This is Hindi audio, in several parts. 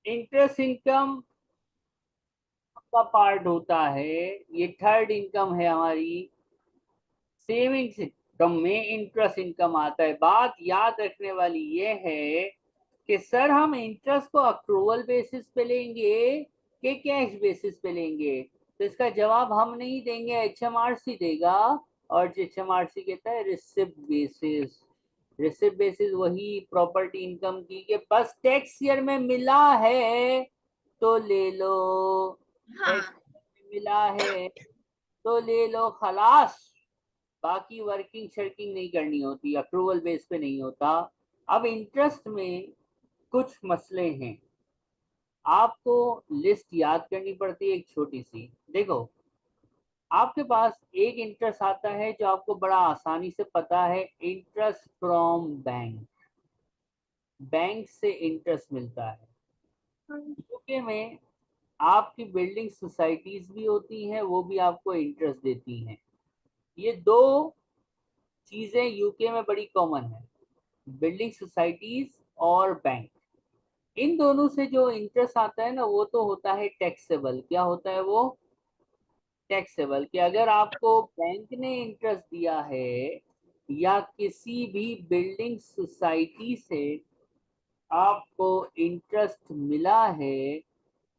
इंटरेस्ट इनकम का पार्ट होता है, ये थर्ड इनकम है हमारी। सेविंग्स इनकम में इंटरेस्ट इनकम आता है। बात याद रखने वाली ये है कि सर हम इंटरेस्ट को अक्रूवल बेसिस पे लेंगे कि कैश बेसिस पे लेंगे, तो इसका जवाब हम नहीं देंगे, एचएमआरसी देगा। और एचएमआरसी कहता है रिसिप्ट बेसिस। रिसिप्ट बेसिस वही प्रॉपर्टी इनकम की कि बस टैक्स ईयर में मिला है तो ले लो, टैक्स हाँ। में मिला है तो ले लो, खलास। बाकी वर्किंग शर्किंग नहीं करनी होती, अप्रूवल बेस पे नहीं होता। अब इंटरेस्ट में कुछ मसले हैं, आपको लिस्ट याद करनी पड़ती है एक छोटी सी। देखो, आपके पास एक इंटरेस्ट आता है जो आपको बड़ा आसानी से पता है, इंटरेस्ट फ्रॉम बैंक। बैंक से इंटरेस्ट मिलता है। यूके में आपकी बिल्डिंग सोसाइटीज भी होती हैं, वो भी आपको इंटरेस्ट देती हैं। ये दो चीजें यूके में बड़ी कॉमन है, बिल्डिंग सोसाइटीज और बैंक। इन दोनों से जो इंटरेस्ट आता है ना, वो तो होता है टैक्सेबल। क्या होता है वो? टैक्सेबल। कि अगर आपको बैंक ने इंटरेस्ट दिया है या किसी भी बिल्डिंग सोसाइटी से आपको इंटरेस्ट मिला है,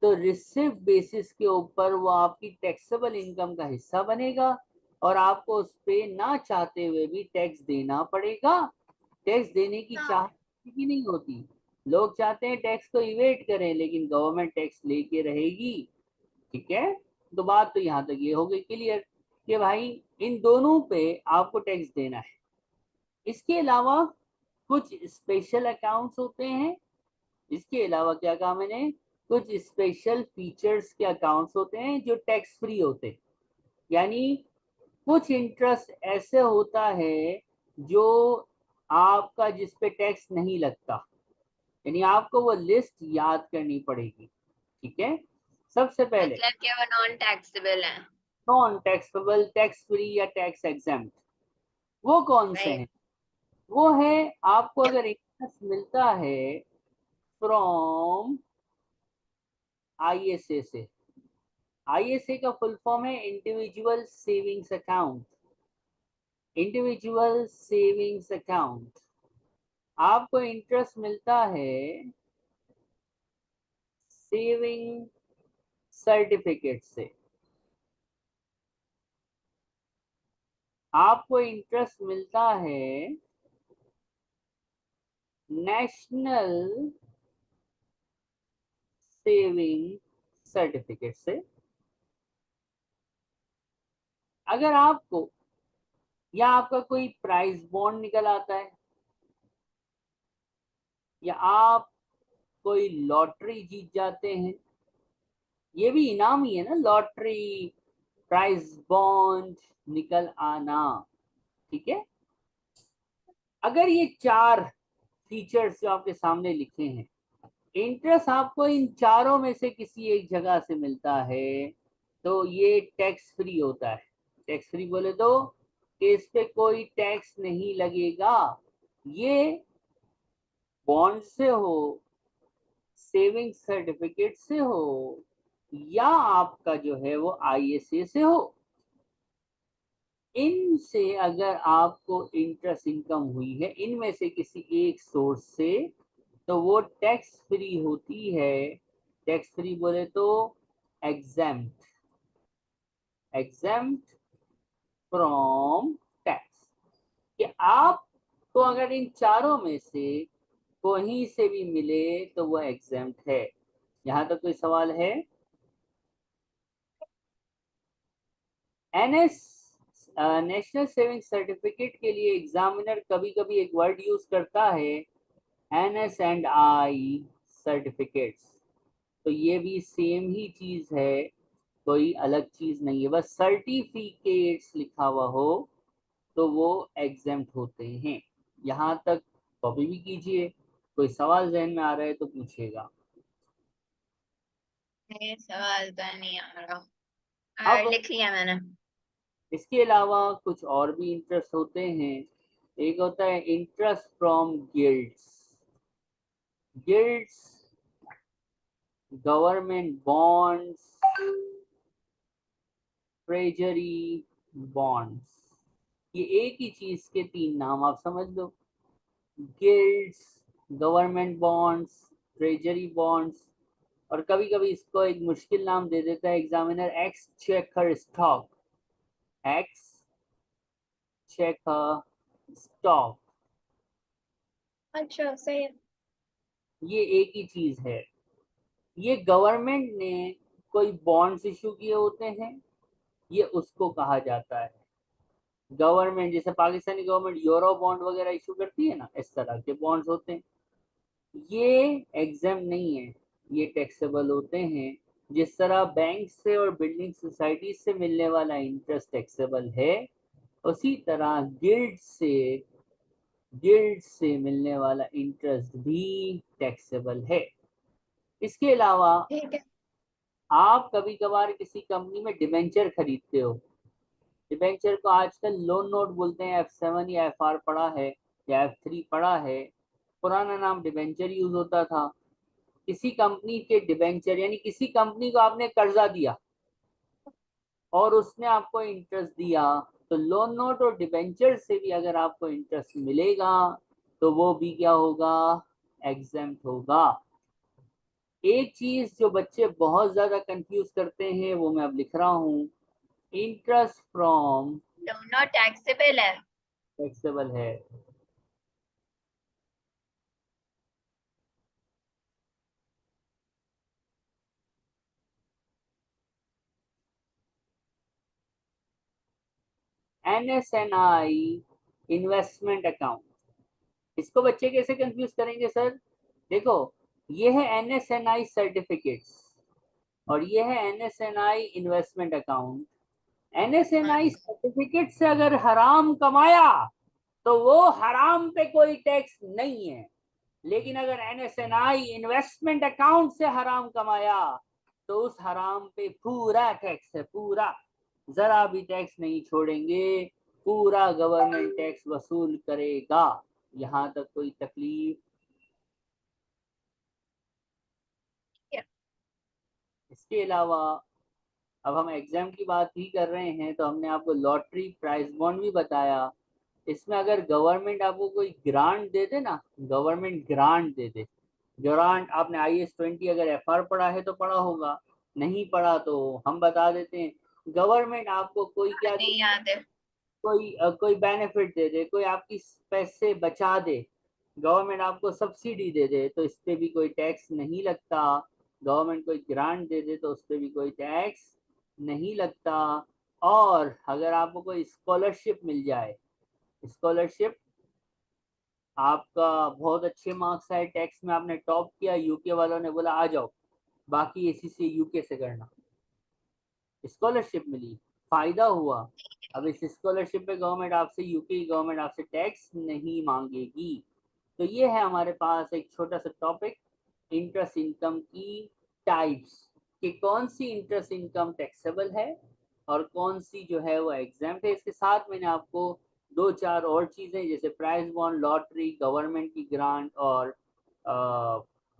तो रिसिप्ट बेसिस के ऊपर वो आपकी टैक्सेबल इनकम का हिस्सा बनेगा और आपको उस पे ना चाहते हुए भी टैक्स देना पड़ेगा। टैक्स देने की हाँ। चाहत की नहीं होती, लोग चाहते हैं टैक्स को इवेट करें, लेकिन गवर्नमेंट टैक्स लेके रहेगी। ठीक है, तो बात तो यहाँ तक ये हो गई क्लियर कि भाई इन दोनों पे आपको टैक्स देना है। इसके अलावा कुछ स्पेशल अकाउंट्स होते हैं। इसके अलावा क्या कहा मैंने, कुछ स्पेशल फीचर्स के अकाउंट्स होते हैं जो टैक्स फ्री होते हैं। यानी कुछ इंटरेस्ट ऐसे होता है जो आपका जिस पे टैक्स नहीं लगता, यानी आपको वो लिस्ट याद करनी पड़ेगी। ठीक है, सबसे पहले मतलब कि वो नॉन टैक्सेबल है। नॉन टैक्सेबल, टैक्स फ्री या टैक्स एग्जेम्प्ट, वो कौन से राइट। हैं? वो है, आपको अगर इंटरेस्ट मिलता है फ्रॉम आईएसए से। आईएसए का फुल फॉर्म है individual savings account. Individual savings account, आपको इंटरेस्ट मिलता है सेविंग सर्टिफिकेट से। आपको इंटरेस्ट मिलता है नेशनल सेविंग सर्टिफिकेट से। अगर आपको या आपका कोई प्राइज बॉन्ड निकल आता है, या आप कोई लॉटरी जीत जाते हैं, ये भी इनाम ही है ना, लॉटरी, प्राइज बॉन्ड, निकल आना। ठीक है, अगर ये चार फीचर्स जो आपके सामने लिखे हैं, इंटरेस्ट आपको इन चारों में से किसी एक जगह से मिलता है, तो ये टैक्स फ्री होता है। टैक्स फ्री बोले तो कि इस पे कोई टैक्स नहीं लगेगा। ये बॉन्ड से हो, सेविंग सर्टिफिकेट से हो, या आपका जो है वो आईएसए से हो, इनसे अगर आपको इंटरेस्ट इनकम हुई है इनमें से किसी एक सोर्स से, तो वो टैक्स फ्री होती है। टैक्स फ्री बोले तो एग्जेम्प्ट, एग्जेम्प्ट फ्रॉम टैक्स। कि आपको अगर इन चारों में से कहीं से भी मिले तो वो एग्जेम्प्ट है। यहां तक कोई सवाल है? एनएस, नेशनल सेविंग सर्टिफिकेट के लिए एग्जामिनर कभी कभी एक वर्ड यूज करता है, NS&I सर्टिफिकेट्स। तो ये भी सेम ही चीज है, कोई अलग चीज नहीं है। बस सर्टिफिकेट्स लिखा हुआ हो तो वो एग्जेम्प्ट होते हैं। यहाँ तक कॉपी भी कीजिए, कोई सवाल जहन में आ रहा है तो पूछिएगा। ये सवाल तो नहीं आ रहा। अब लिख लिया मैंने। इसके अलावा कुछ और भी इंटरेस्ट होते हैं। एक होता है interest from gilts. Gilts government bonds, treasury bonds, ये एक ही चीज के तीन नाम आप समझ लो। Gilts, government bonds, treasury bonds, और कभी कभी इसको एक मुश्किल नाम दे देता है examiner, x checker stock, x checker stock, अच्छा सही है। ये एक ही चीज है। ये गवर्नमेंट ने कोई बॉन्ड्स इशू किए होते हैं, ये उसको कहा जाता है गवर्नमेंट। जैसे पाकिस्तानी गवर्नमेंट यूरो बॉन्ड वगैरह इशू करती है ना, इस तरह के बॉन्ड्स होते हैं। ये एग्जाम नहीं है, ये टैक्सेबल होते हैं। जिस तरह बैंक से और बिल्डिंग सोसाइटी से मिलने वाला इंटरेस्ट टैक्सेबल है, उसी तरह गिल्ड से मिलने वाला इंटरेस्ट भी टैक्सेबल है। इसके अलावा ठीक है। आप कभी कभार किसी कंपनी में डिबेंचर खरीदते हो। डिबेंचर को आजकल लोन नोट बोलते हैं, F7 या FR पड़ा है या F3 पड़ा है। पुराना नाम डिबेंचर यूज होता था। किसी कंपनी के डिबेंचर यानी किसी कंपनी को आपने कर्जा दिया और उसने आपको इंटरेस्ट दिया, तो लोन नोट और डिबेंचर से भी अगर आपको इंटरेस्ट मिलेगा तो वो भी क्या होगा, एग्जेम्प्ट होगा। एक चीज जो बच्चे बहुत ज्यादा कंफ्यूज करते हैं वो मैं अब लिख रहा हूँ, इंटरेस्ट फ्रॉम दोनों टैक्सेबल है। टैक्सेबल है। NSNI इन्वेस्टमेंट अकाउंट, इसको बच्चे कैसे कंफ्यूज करेंगे सर? देखो, ये है NSNI सर्टिफिकेट्स और ये है NSNI investment account. NSNI certificate से अगर हराम कमाया तो वो हराम पे कोई टैक्स नहीं है, लेकिन अगर NSNI इन्वेस्टमेंट अकाउंट से हराम कमाया तो उस हराम पे पूरा टैक्स है, पूरा, जरा भी टैक्स नहीं छोड़ेंगे, पूरा गवर्नमेंट टैक्स वसूल करेगा। यहाँ तक कोई तकलीफ? इसके अलावा अब हम एग्जाम की बात ही कर रहे हैं तो हमने आपको लॉटरी प्राइज बॉन्ड भी बताया। इसमें अगर गवर्नमेंट आपको कोई ग्रांट दे दे ना, गवर्नमेंट ग्रांट दे दे, ग्रांट, आपने IS-20 अगर FR पढ़ा है तो पढ़ा होगा, नहीं पढ़ा तो हम बता देते हैं। गवर्नमेंट आपको कोई क्या दे, नहीं याद है। कोई बेनिफिट दे दे, कोई आपकी पैसे बचा दे, गवर्नमेंट आपको सब्सिडी दे दे तो इस पे भी कोई टैक्स नहीं लगता। गवर्नमेंट कोई ग्रांट दे दे तो उस पे भी कोई टैक्स नहीं लगता। और अगर आपको कोई स्कॉलरशिप मिल जाए, स्कॉलरशिप, आपका बहुत अच्छे मार्क्स आए टैक्स में, आपने टॉप किया, यूके वालों ने बोला आ जाओ, बाकी ACCA यूके से करना, स्कॉलरशिप मिली, फायदा हुआ। अब इस स्कॉलरशिप पे गवर्नमेंट आपसे, यूके की गवर्नमेंट आपसे टैक्स नहीं मांगेगी। तो ये है हमारे पास एक छोटा सा टॉपिक, इंटरेस्ट इनकम की टाइप्स, कि कौन सी इंटरेस्ट इनकम टैक्सेबल है और कौन सी जो है वो एग्जाम्प्ट है। इसके साथ मैंने आपको दो चार और चीजें जैसे प्राइज बॉन्ड, लॉटरी, गवर्नमेंट की ग्रांट और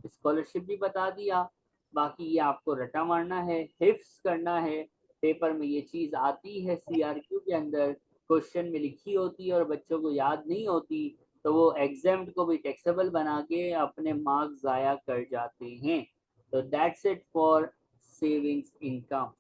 स्कॉलरशिप भी बता दिया। बाकी ये आपको रटा मारना है, हिफ्स करना है। पेपर में ये चीज आती है, CRQ के अंदर क्वेश्चन में लिखी होती है और बच्चों को याद नहीं होती, तो वो एग्जाम्प्ट को भी टैक्सेबल बना के अपने मार्क्स जाया कर जाते हैं। तो that's it for savings income.